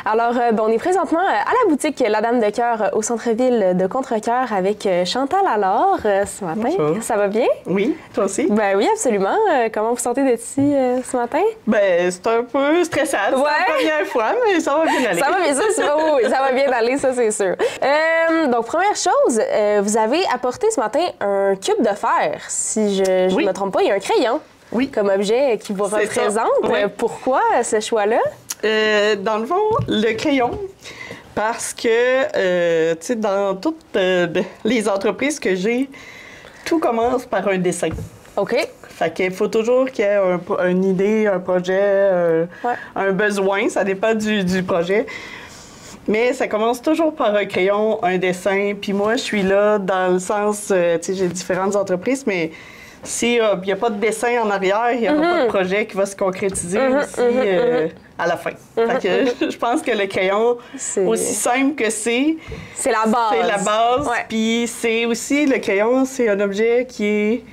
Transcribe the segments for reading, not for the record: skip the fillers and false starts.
Alors, on est présentement à la boutique La Dame de Cœur au centre-ville de Contrecœur avec Chantal Allard ce matin. Bonjour. Ça va bien? Oui, toi aussi? Ben oui, absolument. Comment vous sentez d'être ici ce matin? Ben, c'est un peu stressant. C'est la première fois, mais ça va bien aller. Ça va bien, ça va bien aller, ça c'est sûr. Donc, première chose, vous avez apporté ce matin un cube de fer. Si je ne me trompe pas, il y a un crayon. Oui. Comme objet qui vous représente. Oui. Pourquoi ce choix-là? Dans le fond, le crayon, parce que, tu sais, dans toutes les entreprises que j'ai, tout commence par un dessin. OK. Fait qu'il faut toujours qu'il y ait une idée, un projet, un besoin, ça dépend du projet. Mais ça commence toujours par un crayon, un dessin. Puis moi, je suis là dans le sens, tu sais, j'ai différentes entreprises, mais s'il n'y a pas de dessin en arrière, il n'y aura pas de projet qui va se concrétiser à la fin. Fait que je pense que le crayon, aussi simple que c'est la base. C'est la base. Ouais. Puis c'est aussi, le crayon, c'est un objet qui est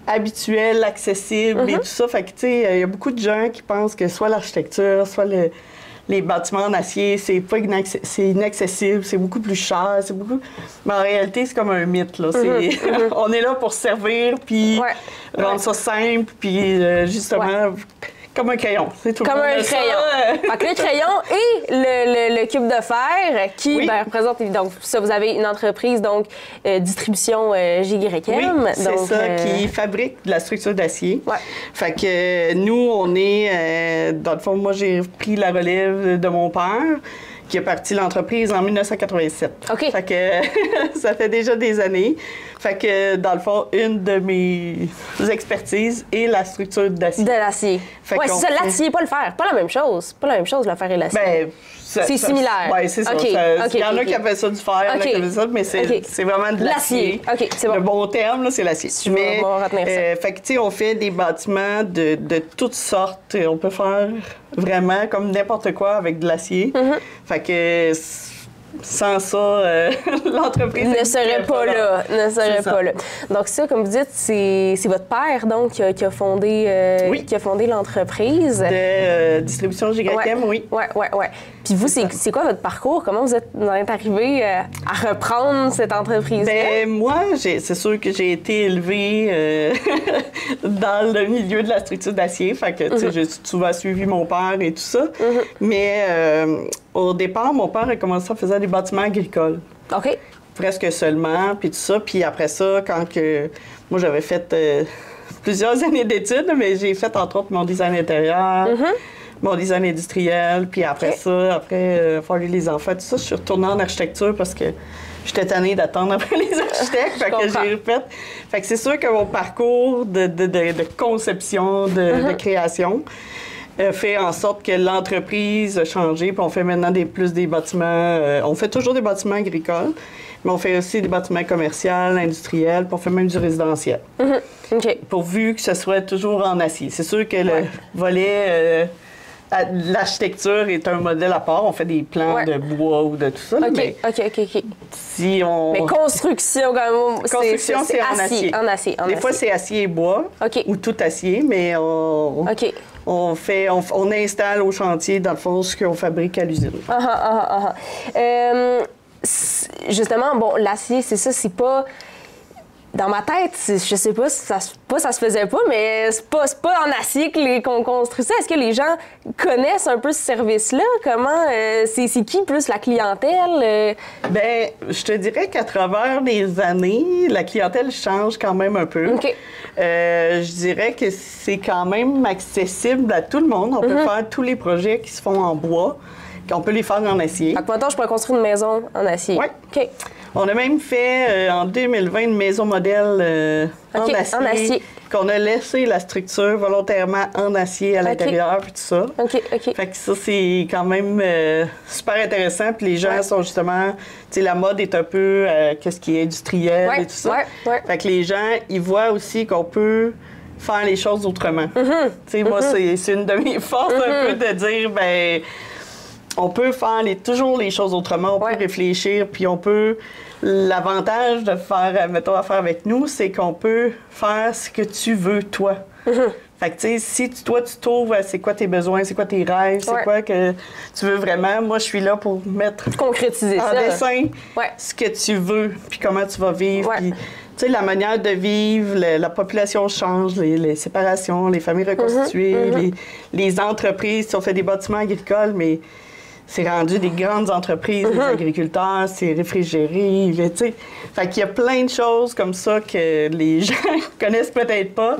habituel, accessible et tout ça. Fait que, tu sais, il y a beaucoup de gens qui pensent que soit l'architecture, soit les bâtiments en acier, c'est inaccessible, c'est beaucoup plus cher, c'est beaucoup... Mais en réalité, c'est comme un mythe, là. On est là pour servir, puis rendre ça simple, puis justement... Comme un crayon, c'est tout. Comme un crayon. Fait que le crayon et le cube de fer qui représente, donc ça, vous avez une entreprise, donc distribution GYM. Oui, c'est ça, qui fabrique de la structure d'acier. Ouais. Fait que nous, on est, dans le fond, moi, j'ai pris la relève de mon père, qui a parti l'entreprise en 1987. OK. Fait que ça fait déjà des années. Fait que, dans le fond, une de mes expertises est la structure d'acier. De l'acier. Oui, c'est ça, l'acier, pas le fer. Pas la même chose. Pas la même chose, le fer et l'acier. Ben, c'est similaire. Oui, c'est ça. Il y en a qui appellent ça du fer, il y en a qui appellent ça, mais c'est vraiment de l'acier. OK, c'est bon. Le bon terme, là, c'est l'acier. Mais, on va retenir ça. Fait que, tu sais, on fait des bâtiments de toutes sortes. On peut faire vraiment comme n'importe quoi avec de l'acier. Fait que... Sans ça, l'entreprise ne serait pas là. Ne serait pas là. Donc ça, comme vous dites, c'est votre père donc qui a fondé l'entreprise. De distribution GYM, oui. Oui. Puis vous, c'est quoi votre parcours? Comment vous êtes arrivé à reprendre cette entreprise-là? Ben moi, c'est sûr que j'ai été élevée dans le milieu de la structure d'acier. Fait que, tu sais, j'ai souvent suivi mon père et tout ça. Mais au départ, mon père a commencé à faire des bâtiments agricoles. OK. Presque seulement, puis tout ça. Puis après ça, moi, j'avais fait plusieurs années d'études, mais j'ai fait, entre autres, mon design intérieur, mon design industriel. Puis après ça, après faire les enfants, tout ça, je suis retournée en architecture parce que j'étais tannée d'attendre après les architectes. Fait que j'ai refait. Fait que c'est sûr que mon parcours de conception, de création, fait en sorte que l'entreprise a changé, puis on fait maintenant plus des bâtiments... on fait toujours des bâtiments agricoles, mais on fait aussi des bâtiments commerciaux, industriels, puis on fait même du résidentiel. OK. Pourvu que ce soit toujours en acier. C'est sûr que le volet... l'architecture est un modèle à part. On fait des plans de bois ou de tout ça. OK. Si on... Mais construction, quand même, construction, c'est en acier. En acier. Des fois, c'est acier et bois ou tout acier, mais on installe au chantier, dans le fond, ce qu'on fabrique à l'usine. Justement, bon, l'acier, c'est ça, c'est pas... Dans ma tête, je sais pas si ça se faisait pas, mais c'est pas en acier qu'on construit ça. Est-ce que les gens connaissent un peu ce service-là? Comment? C'est qui plus la clientèle? Bien, je te dirais qu'à travers les années, la clientèle change quand même un peu. OK. Je dirais que c'est quand même accessible à tout le monde. On peut faire tous les projets qui se font en bois, qu'on peut les faire en acier. Fait que maintenant, je pourrais construire une maison en acier. Oui. OK. On a même fait, en 2020, une maison modèle en acier. Qu'on a laissé la structure volontairement en acier à l'intérieur, puis tout ça. OK. Fait que ça, c'est quand même super intéressant. Puis les gens sont justement... Tu sais, la mode est un peu qu'est-ce qui est industriel et tout ça. Fait que les gens, ils voient aussi qu'on peut faire les choses autrement. Tu sais, moi, c'est une de mes forces un peu de dire, ben on peut faire toujours les choses autrement, on peut réfléchir, puis on peut... L'avantage de faire, mettons, affaire avec nous, c'est qu'on peut faire ce que tu veux, toi. Fait que, tu sais, si toi, tu trouves c'est quoi tes besoins, c'est quoi tes rêves, c'est quoi que tu veux vraiment, moi, je suis là pour mettre concrétiser en dessin ce que tu veux, puis comment tu vas vivre. Puis, tu sais, la manière de vivre, la population change, les séparations, les familles reconstituées, les entreprises. Si on fait des bâtiments agricoles, mais c'est rendu des grandes entreprises, les agriculteurs, c'est réfrigéré, tu sais. Fait qu'il y a plein de choses comme ça que les gens connaissent peut-être pas.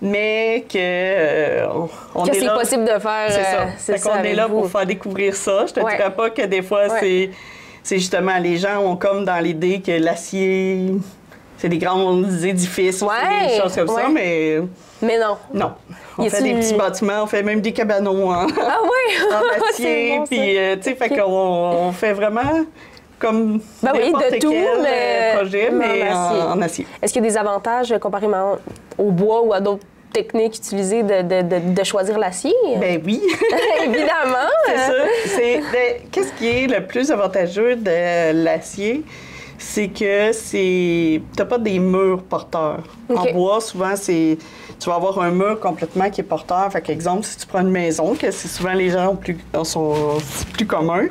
Mais que on est c'est là, possible de faire. C'est ça. On est là pour faire découvrir ça. Je te dirais pas que des fois, c'est justement, les gens ont comme dans l'idée que l'acier, c'est des grands édifices, des choses comme ça, mais non. Non. On fait des petits bâtiments, on fait même des cabanons en acier. Puis, tu sais, fait qu'on fait vraiment comme n'importe quel projet, mais en acier. Est-ce qu'il y a des avantages comparément au bois ou à d'autres techniques utilisées de choisir l'acier? Ben oui. Évidemment. C'est ça. Qu'est-ce qui est le plus avantageux de l'acier? C'est que tu n'as pas des murs porteurs. En bois, souvent, tu vas avoir un mur complètement qui est porteur. Fait qu'exemple, si tu prends une maison, que c'est souvent les gens sont plus communs,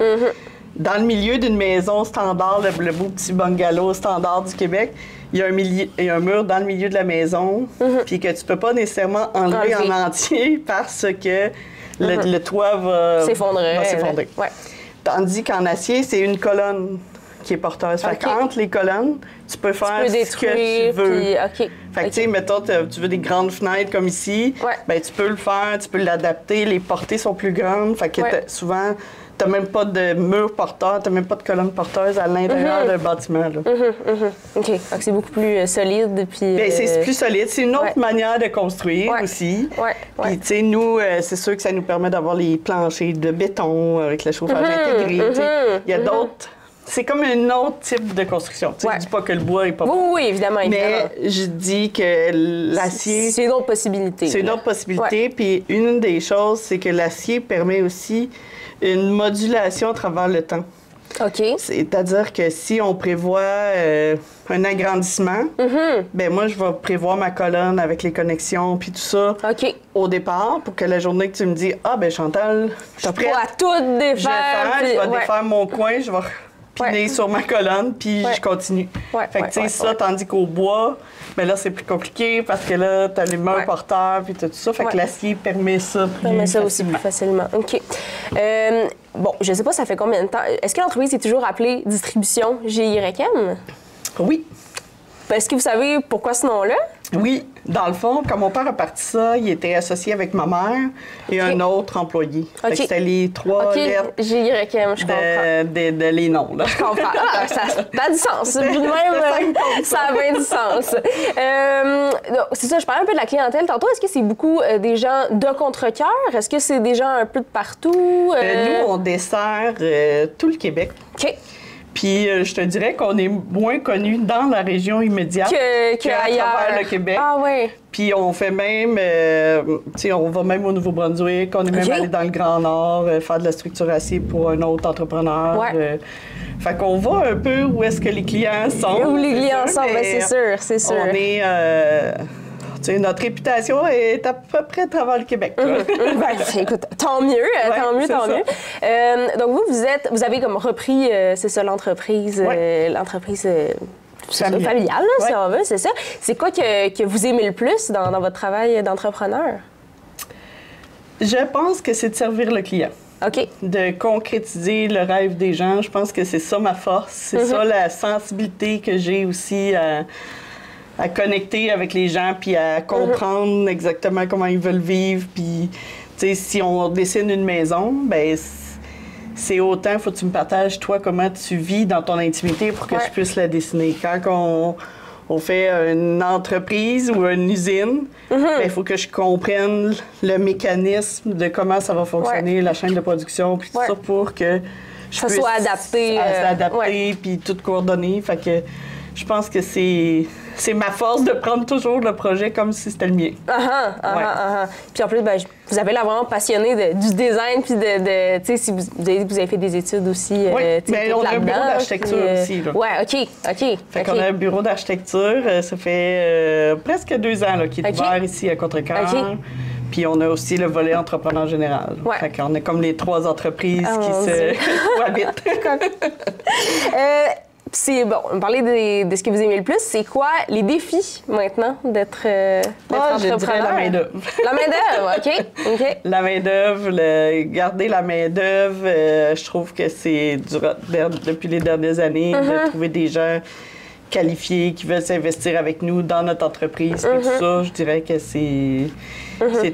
dans le milieu d'une maison standard, le beau petit bungalow standard du Québec, il y a un mur dans le milieu de la maison, puis que tu peux pas nécessairement enlever en entier parce que le toit va s'effondrer. Tandis qu'en acier, c'est une colonne qui est porteuse. Fait qu'entre les colonnes, tu peux faire ce que tu veux. Fait que, tu sais, mettons, tu veux des grandes fenêtres comme ici, ben tu peux le faire, tu peux l'adapter, les portées sont plus grandes. Fait que souvent, tu n'as même pas de mur porteur, tu n'as même pas de colonne porteuse à l'intérieur d'un bâtiment. Là. OK. Donc, c'est beaucoup plus solide. Puis, c'est plus solide. C'est une autre manière de construire aussi. Puis, tu sais, nous, c'est sûr que ça nous permet d'avoir les planchers de béton avec le chauffage intégré. Il y a d'autres. C'est comme un autre type de construction. Je ne dis pas que le bois n'est pas bon. Oui, évidemment. Mais je dis que l'acier... C'est une autre possibilité. C'est une autre possibilité. Puis une des choses, c'est que l'acier permet aussi une modulation à travers le temps. OK. C'est-à-dire que si on prévoit un agrandissement, ben moi, je vais prévoir ma colonne avec les connexions puis tout ça au départ pour que la journée que tu me dis « Ah, ben Chantal, je suis prête. À tout défaire. Je vais défaire mon coin, je vais piner sur ma colonne, puis je continue. Fait que, tu sais, ça, tandis qu'au bois, mais là, c'est plus compliqué parce que là, tu as les murs porteurs, puis tout ça. Fait que l'acier permet ça aussi plus facilement. OK. Bon, je sais pas, ça fait combien de temps? Est-ce que l'entreprise est toujours appelée Distribution GYM? Oui. Est-ce que vous savez pourquoi ce nom-là? Oui. Dans le fond, quand mon père a parti ça, il était associé avec ma mère et un autre employé. C'était les 3 lettres GYM, je comprends. De les noms. Là. Je comprends. Ça a du sens. Même, ça a bien du sens. C'est ça, je parlais un peu de la clientèle tantôt. Est-ce que c'est beaucoup des gens de contre-cœur? Est-ce que c'est des gens un peu de partout? Nous, on dessert tout le Québec. OK. Puis je te dirais qu'on est moins connus dans la région immédiate qu'à travers le Québec. Ah oui. Puis on fait même, tu sais, on va même au Nouveau-Brunswick, on est même allé dans le Grand Nord faire de la structure acier pour un autre entrepreneur. Fait qu'on va un peu où est-ce que les clients sont. Où les clients sont, bien, c'est sûr. On est... tu sais, notre réputation est à peu près à travers le Québec. Écoute, tant mieux. Donc, vous avez comme repris, c'est ça, l'entreprise, familiale, là, si on veut, c'est ça. C'est quoi que vous aimez le plus dans votre travail d'entrepreneur? Je pense que c'est de servir le client. OK. De concrétiser le rêve des gens. Je pense que c'est ça ma force. C'est ça la sensibilité que j'ai aussi à connecter avec les gens, puis à comprendre exactement comment ils veulent vivre. Puis, tu sais, si on dessine une maison, ben c'est autant, faut que tu me partages, toi, comment tu vis dans ton intimité pour que je puisse la dessiner. Quand on fait une entreprise ou une usine, il faut que je comprenne le mécanisme de comment ça va fonctionner, la chaîne de production, puis tout ça, pour que je puisse soit adapté. Puis tout coordonner. Fait que je pense que c'est ma force de prendre toujours le projet comme si c'était le mien. Puis en plus, vous avez l'air vraiment passionné du design, puis tu sais, si vous avez fait des études aussi. Bien, on a un bureau d'architecture aussi. Là. OK. Fait qu'on a un bureau d'architecture. Ça fait presque 2 ans qu'il est ouvert ici à Contrecœur. Puis on a aussi le volet entrepreneur général. Ouais. Fait qu'on a comme les 3 entreprises qui se cohabitent. C'est bon, on parlait de ce que vous aimez le plus. C'est quoi les défis maintenant d'être entrepreneur? Je dirais la main-d'œuvre. La main-d'œuvre, OK. La main-d'œuvre, garder la main-d'œuvre, je trouve que c'est depuis les dernières années de trouver des gens qualifiés qui veulent s'investir avec nous dans notre entreprise. Puis tout ça, je dirais que c'est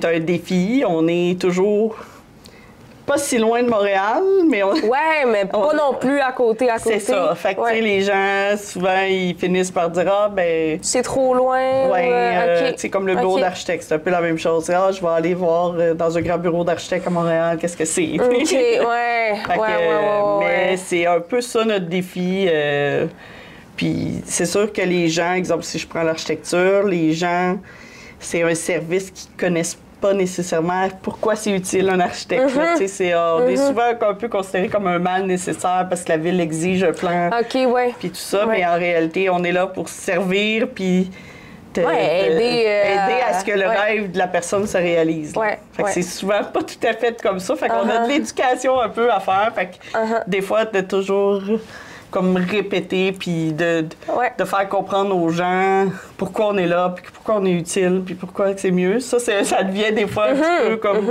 un défi. On est toujours pas si loin de Montréal, mais mais pas non plus à côté. C'est ça. Fait que, tu sais, les gens, souvent, ils finissent par dire « Ah, ben... » C'est trop loin. Ouais, tu sais, comme le bureau d'architecte, c'est un peu la même chose. Ah, je vais aller voir dans un grand bureau d'architecte à Montréal, qu'est-ce que c'est? OK, mais c'est un peu ça, notre défi. Puis c'est sûr que les gens, exemple, si je prends l'architecture, les gens, c'est un service qu'ils connaissent pas nécessairement pourquoi c'est utile un architecte. On est souvent un peu considéré comme un mal nécessaire parce que la ville exige un plan. Puis tout ça, mais en réalité, on est là pour servir puis aider à ce que le rêve de la personne se réalise. Fait que c'est souvent pas tout à fait comme ça. Fait qu'on a de l'éducation un peu à faire. Fait que des fois, de toujours comme répéter, puis de faire comprendre aux gens pourquoi on est là, puis pourquoi on est utile, puis pourquoi c'est mieux. Ça devient des fois un petit peu comme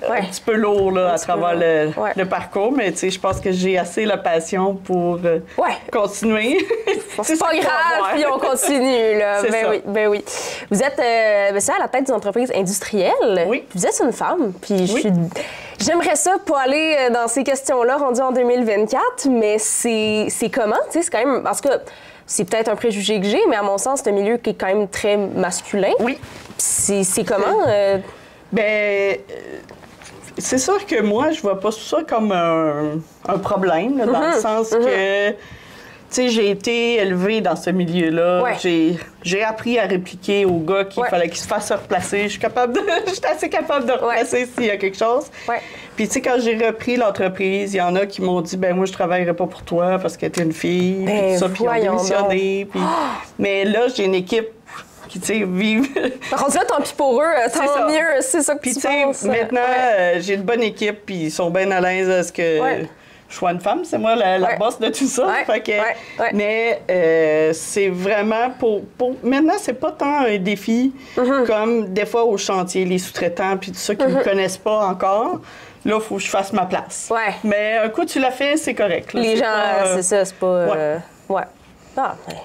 un petit peu lourd là, à travers le parcours, mais tu sais, je pense que j'ai assez la passion pour continuer. C'est pas grave, puis on continue. Là. Ben oui. Vous êtes à la tête d'une entreprise industrielle. Oui. Vous êtes une femme, puis j'aimerais ça pas aller dans ces questions-là rendues en 2024, mais c'est comment? Tu sais, c'est quand même... Parce que c'est peut-être un préjugé que j'ai, mais à mon sens, c'est un milieu qui est quand même très masculin. Oui. C'est comment? C'est sûr que moi, je vois pas ça comme un problème, là, dans le sens que, tu sais, j'ai été élevée dans ce milieu-là. J'ai appris à répliquer aux gars qu'il fallait qu'ils se fassent replacer. Je suis assez capable de replacer s'il y a quelque chose. Puis, tu sais, quand j'ai repris l'entreprise, il y en a qui m'ont dit, ben moi, je travaillerai pas pour toi parce que t'es une fille, puis tout ça, puis ils ont démissionné. Puis... Mais là, j'ai une équipe qui, tu sais, vivent. Par contre, là, tant pis pour eux, tant mieux, c'est ça que tu penses. Maintenant, j'ai une bonne équipe, puis ils sont bien à l'aise à ce que je sois une femme. C'est moi la boss de tout ça. Fait que, mais c'est vraiment pour... Maintenant, c'est pas tant un défi comme des fois au chantier, les sous-traitants, puis tout ça, qui ne me connaissent pas encore. Là, il faut que je fasse ma place. Mais un coup, tu l'as fait, c'est correct. Là, les gens, c'est ça, c'est pas...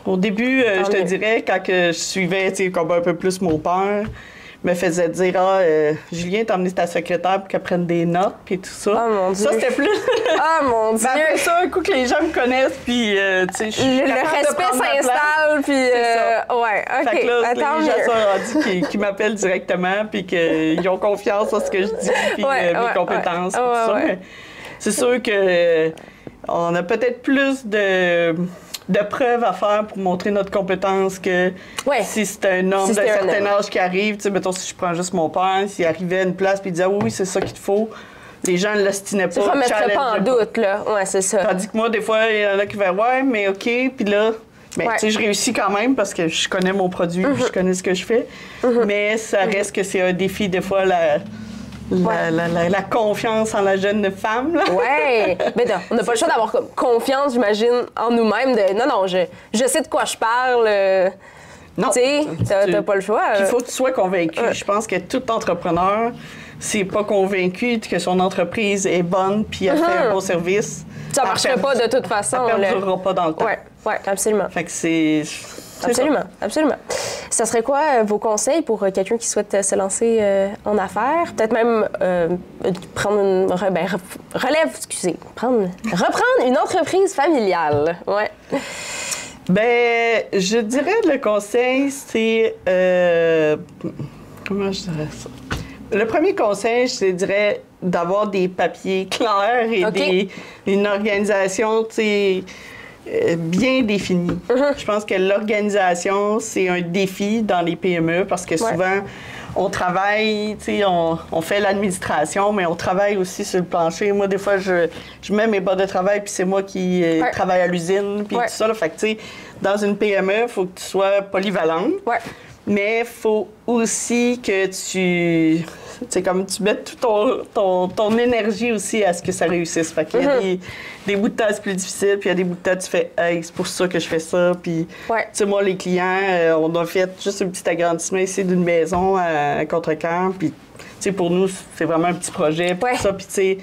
Au début, je te dirais, quand je suivais comme un peu plus mon père, me faisait dire Julien, t'as emmené ta secrétaire pour qu'elle prenne des notes, puis tout ça. Oh mon Dieu! Ça, c'était plus. Mon Dieu! Mais après ça, un coup que les gens me connaissent, puis, tu sais, je suis le respect s'installe, puis. OK. Fait que là, les gens sont rendus qui m'appellent directement, puis qu'ils ont confiance en ce que je dis, puis mes compétences, puis tout ça. Mais c'est sûr que on a peut-être plus de preuves à faire pour montrer notre compétence que si c'est un homme d'un certain âge qui arrive. Tu sais, mettons, si je prends juste mon père, s'il arrivait à une place et il disait oui, c'est ça qu'il te faut, les gens ne l'ostinaient pas. Ça ne mettrait pas en doute, là. Ouais, c'est ça. Tandis que moi, des fois, il y en a qui vont mais OK, puis là, tu sais, je réussis quand même parce que je connais mon produit, puis je connais ce que je fais. Mais ça reste que c'est un défi, des fois, la confiance en la jeune femme. Là. Mais non, on n'a pas le choix d'avoir confiance, j'imagine, en nous-mêmes. Non, je sais de quoi je parle. Non. Tu sais, t'as pas le choix. Il faut que tu sois convaincu. Je pense que tout entrepreneur, s'il n'est pas convaincu que son entreprise est bonne puis elle fait un bon service, ça ne marcherait pas de toute façon. Ça ne perdurera pas dans le temps. Oui, absolument. Fait que c'est... Absolument. Ça serait quoi vos conseils pour quelqu'un qui souhaite se lancer en affaires? Peut-être même prendre reprendre une entreprise familiale. Ben, je dirais le conseil, c'est... comment je dirais ça? Le premier conseil, je dirais d'avoir des papiers clairs et une organisation, tu sais, bien définie. Je pense que l'organisation, c'est un défi dans les PME parce que souvent, on travaille, tu sais, on fait l'administration, mais on travaille aussi sur le plancher. Moi, des fois, je mets mes bas de travail, puis c'est moi qui travaille à l'usine, puis tout ça. Là. Fait que, tu sais, dans une PME, il faut que tu sois polyvalente. Mais il faut aussi que tu mettes toute ton énergie aussi à ce que ça réussisse. Fait qu'il y a des bouts de temps, c'est plus difficile, puis il y a des bouts de temps, tu fais « Hey, c'est pour ça que je fais ça ». Puis, tu sais, moi, les clients, on a fait juste un petit agrandissement ici d'une maison à Contrecœur, puis, tu sais, pour nous, c'est vraiment un petit projet, puis tout ça, puis, tu sais,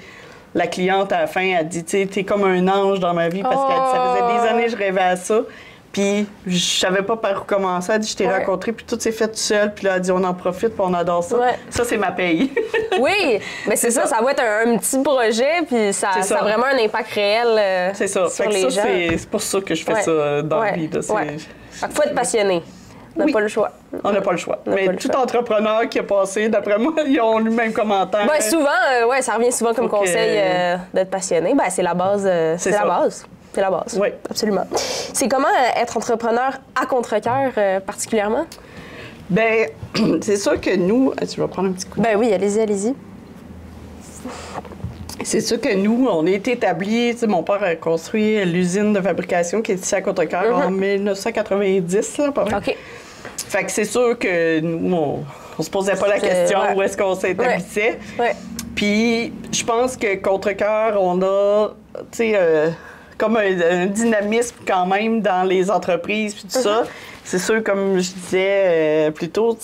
la cliente, à la fin, elle dit « Tu sais, t'es comme un ange dans ma vie », parce que ça faisait des années que je rêvais à ça. Puis, je savais pas par où commencer. Elle dit, je t'ai rencontré, puis tout s'est fait tout seul. Puis là, elle dit, on en profite, puis on adore ça. Ça, c'est ma paye. Oui, mais c'est ça va être un petit projet, puis ça a vraiment un impact réel c'est ça. sur les gens. C'est pour ça que je fais ça dans la vie. Il faut être passionné. On n'a pas le choix. On n'a pas le choix. Mais tout entrepreneur qui a passé, d'après moi, ils ont eu le même commentaire. Ben, souvent, ça revient souvent comme conseil d'être passionné. Ben, c'est la base. C'est la base. C'est la base. Oui. Absolument. C'est comment être entrepreneur à Contrecœur particulièrement? Bien, c'est sûr que nous... Tu vas prendre un petit coup? Ben oui, allez-y. C'est sûr que nous, on est établis... Tu sais, mon père a construit l'usine de fabrication qui est ici à Contrecœur en 1990, là, pas vrai? OK. Fait que c'est sûr que nous, on se posait pas la question où est-ce qu'on s'établissait. Puis, je pense que Contrecœur, on a... Tu sais... comme un dynamisme quand même dans les entreprises puis tout ça. C'est sûr, comme je disais plus tôt,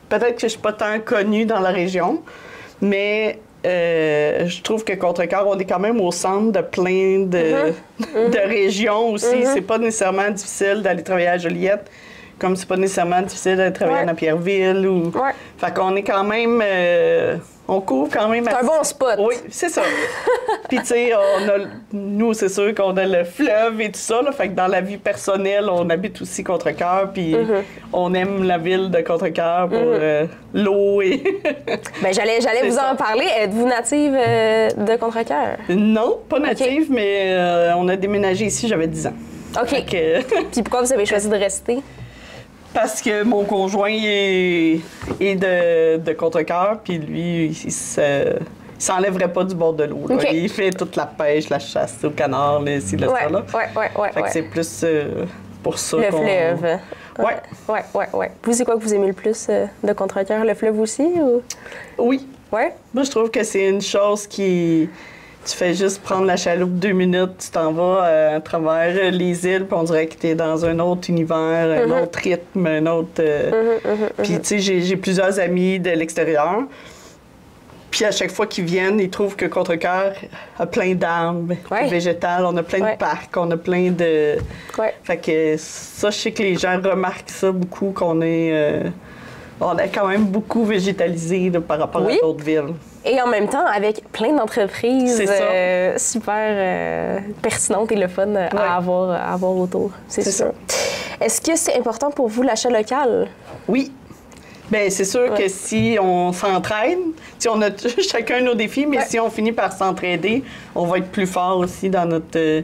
peut-être que je suis pas tant connue dans la région, mais je trouve que Contrecœur, on est quand même au centre de plein de régions aussi. C'est pas nécessairement difficile d'aller travailler à Joliette, comme c'est pas nécessairement difficile d'aller travailler à Pierreville. Fait qu'on est quand même... on couvre quand même... C'est un bon spot. Oui, c'est ça. Puis, tu sais, nous, c'est sûr qu'on a le fleuve et tout ça. Là, fait que dans la vie personnelle, on habite aussi Contrecœur. Puis, on aime la ville de Contrecœur pour l'eau et... Bien, j'allais vous en parler. Êtes-vous native de Contrecœur? Non, pas native, mais on a déménagé ici, j'avais 10 ans. OK. Puis, pourquoi vous avez choisi de rester? Parce que mon conjoint est de Contrecœur, puis lui, il s'enlèverait pas du bord de l'eau. Il fait toute la pêche, la chasse au canard, ci, ça, là. Fait que c'est plus pour ça le fleuve. Ouais. Vous, c'est quoi que vous aimez le plus de Contrecœur? Le fleuve aussi? Ou... Oui. Ouais? Moi, je trouve que c'est une chose qui... Tu fais juste prendre la chaloupe 2 minutes, tu t'en vas à travers les îles, puis on dirait que tu es dans un autre univers, un autre rythme, un autre... Puis, tu sais, j'ai plusieurs amis de l'extérieur. Puis, à chaque fois qu'ils viennent, ils trouvent que Contrecœur a plein d'arbres végétales, on a plein de parcs, on a plein de... Fait que ça, je sais que les gens remarquent ça beaucoup, qu'on est... on est quand même beaucoup végétalisé par rapport à d'autres villes. Et en même temps, avec plein d'entreprises super pertinentes et le fun à avoir autour. C'est sûr. Est-ce que c'est important pour vous l'achat local? Oui. Bien, c'est sûr que si on s'entraide, si on a chacun nos défis, mais si on finit par s'entraider, on va être plus fort aussi dans notre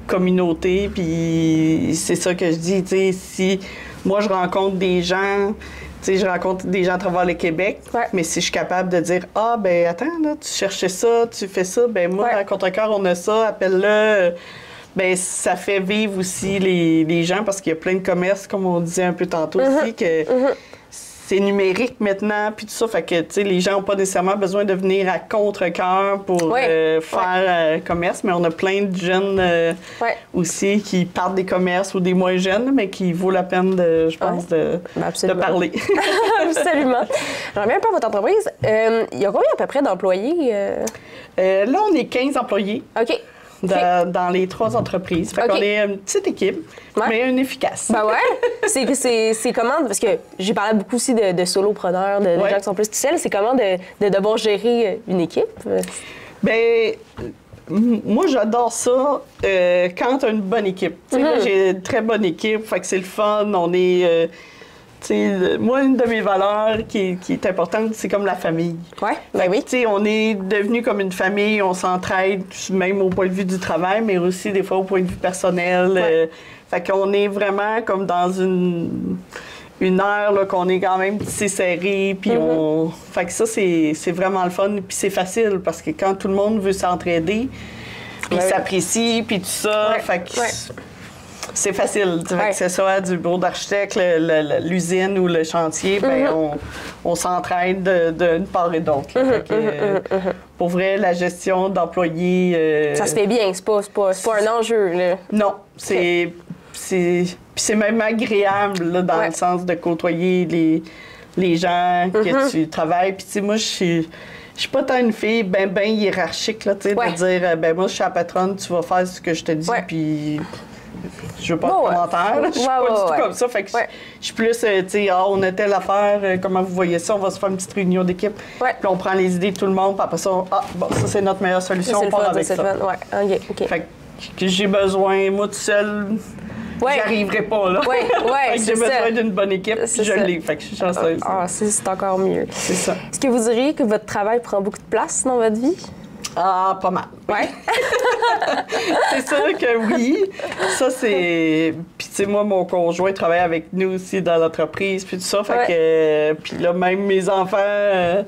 communauté. Puis c'est ça que je dis, tu sais, si moi je rencontre des gens... Tu sais, je rencontre des gens à travers le Québec, mais si je suis capable de dire « Ah, ben attends, là, tu cherchais ça, tu fais ça, ben moi, à Contrecœur, on a ça, appelle-le. » Ben ça fait vivre aussi les gens parce qu'il y a plein de commerces, comme on disait un peu tantôt aussi, que c'est numérique maintenant, puis tout ça. Fait que, tu sais, les gens n'ont pas nécessairement besoin de venir à Contrecœur pour faire commerce, mais on a plein de jeunes aussi qui partent des commerces ou des moins jeunes, mais qui vaut la peine, je pense, de parler. Absolument. J'aimerais bien un peu votre entreprise. Il y a combien à peu près d'employés? Là, on est 15 employés. OK. Dans les 3 entreprises. Fait qu'on est une petite équipe, mais une efficace. Ben ouais. C'est comment, parce que j'ai parlé beaucoup aussi de solopreneurs, de gens qui sont plus tout seuls. C'est comment de devoir gérer une équipe? Ben moi, j'adore ça quand tu as une bonne équipe. Moi, j'ai une très bonne équipe, fait que c'est le fun. On est... moi, une de mes valeurs qui est importante, c'est comme la famille. On est devenu comme une famille, on s'entraide, même au point de vue du travail, mais aussi des fois au point de vue personnel. Fait qu'on est vraiment comme dans une ère là, qu'on est quand même tissé serré, puis Fait que ça, c'est vraiment le fun, puis c'est facile, parce que quand tout le monde veut s'entraider, puis s'apprécie, puis tout ça, fait que... c'est facile. Ouais. Que ce soit du bureau d'architecte, l'usine ou le chantier, ben, on s'entraide d'une part et d'autre. Pour vrai, la gestion d'employés... Ça se fait bien, c'est pas un enjeu. Là. Non, c'est même agréable là, dans le sens de côtoyer les gens que tu travailles. Puis tu sais, moi, je suis pas tant une fille ben hiérarchique, là, tu sais, de dire, ben moi, je suis la patronne, tu vas faire ce que je te dis, puis je veux pas de commentaires. Je suis pas du tout comme ça. Fait que je suis plus, tu sais, on a telle affaire, comment vous voyez ça, on va se faire une petite réunion d'équipe, puis on prend les idées de tout le monde, puis après ça, bon, ça, c'est notre meilleure solution, on part avec ça. Fait que j'ai besoin, moi, tout seul... J'y arriverai pas, là. J'ai besoin d'une bonne équipe, puis je l'ai. Fait que je suis chanceuse. C'est encore mieux. C'est ça. Est-ce que vous diriez que votre travail prend beaucoup de place dans votre vie? Ah, pas mal. Ouais. C'est sûr que oui. Ça, c'est... Puis, tu sais, moi, mon conjoint travaille avec nous aussi dans l'entreprise, puis tout ça. Fait que... Puis là, même mes enfants,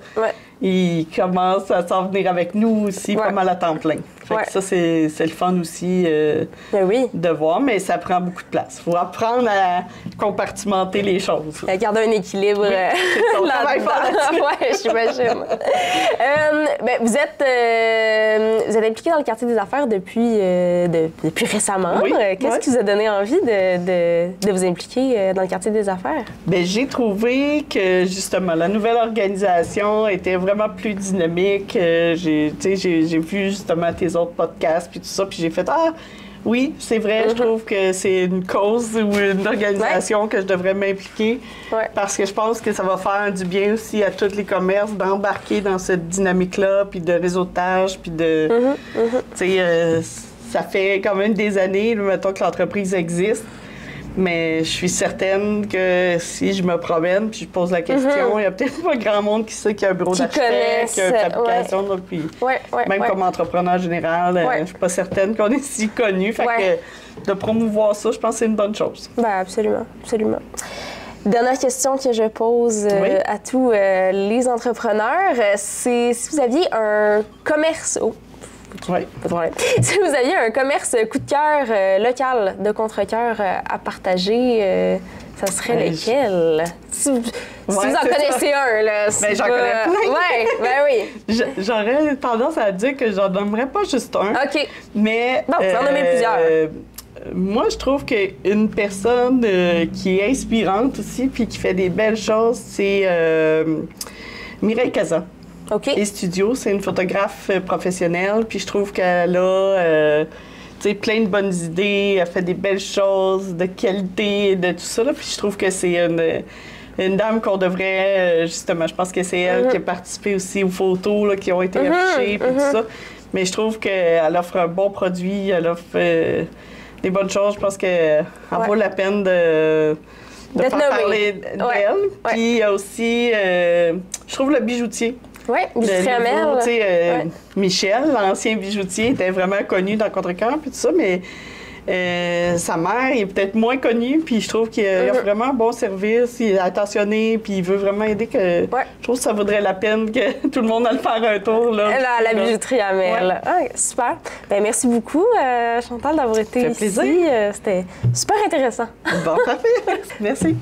ils commencent à s'en venir avec nous aussi, pas mal à temps plein. Fait que ça, c'est le fun aussi de voir, mais ça prend beaucoup de place. Il faut apprendre à compartimenter les choses. À garder un équilibre là-dedans. Oui, j'imagine. Vous êtes impliqué dans le quartier des affaires depuis récemment. Oui, Qu'est-ce qui vous a donné envie de vous impliquer dans le quartier des affaires? Bien, j'ai trouvé que, justement, la nouvelle organisation était vraiment plus dynamique. J'ai vu, justement, tes autres podcasts, puis tout ça, puis j'ai fait « Ah, oui, c'est vrai, je trouve que c'est une cause ou une organisation que je devrais m'impliquer parce que je pense que ça va faire du bien aussi à tous les commerces d'embarquer dans cette dynamique-là, puis de réseautage, puis de... Tu sais, ça fait quand même des années, mettons, que l'entreprise existe. Mais je suis certaine que si je me promène puis je pose la question, il y a peut-être pas grand monde qui sait qu'il y a un bureau d'architecte, qu'il y a une fabrication. Puis même comme entrepreneur général, je suis pas certaine qu'on est si connu. Fait que de promouvoir ça, je pense que c'est une bonne chose. Ben absolument, absolument. Dernière question que je pose à tous les entrepreneurs, c'est si vous aviez un commerce... Oui. Si vous aviez un commerce coup de cœur local de contre-cœur à partager, ça serait lequel? Si vous en connaissez un, là. Ben, j'en connais plein. Oui. J'aurais tendance à dire que j'en nommerais pas juste un. OK. Mais... Bon, vous en nommez plusieurs. Moi, je trouve qu'une personne qui est inspirante aussi puis qui fait des belles choses, c'est Mireille Cazan. Et Studio, c'est une photographe professionnelle, puis je trouve qu'elle a plein de bonnes idées, elle fait des belles choses de qualité, de tout ça, là, puis je trouve que c'est une dame qu'on devrait, justement, je pense que c'est elle qui a participé aussi aux photos là, qui ont été affichées, puis tout ça, mais je trouve qu'elle offre un bon produit, elle offre des bonnes choses, je pense qu'elle vaut la peine de faire parler d'elle. Puis il y a aussi, je trouve, le bijoutier. Oui, bijouterie Amel. Michel, l'ancien bijoutier, était vraiment connu dans Contrecœur puis tout ça, mais sa mère est peut-être moins connue, puis je trouve qu'il offre vraiment un bon service, il est attentionné, puis il veut vraiment aider. Je trouve que ça vaudrait la peine que tout le monde aille faire un tour. Là, la bijouterie Amel. Super. Ben, merci beaucoup, Chantal, d'avoir été ici. Plaisir. C'était super intéressant. Bon, parfait. Merci.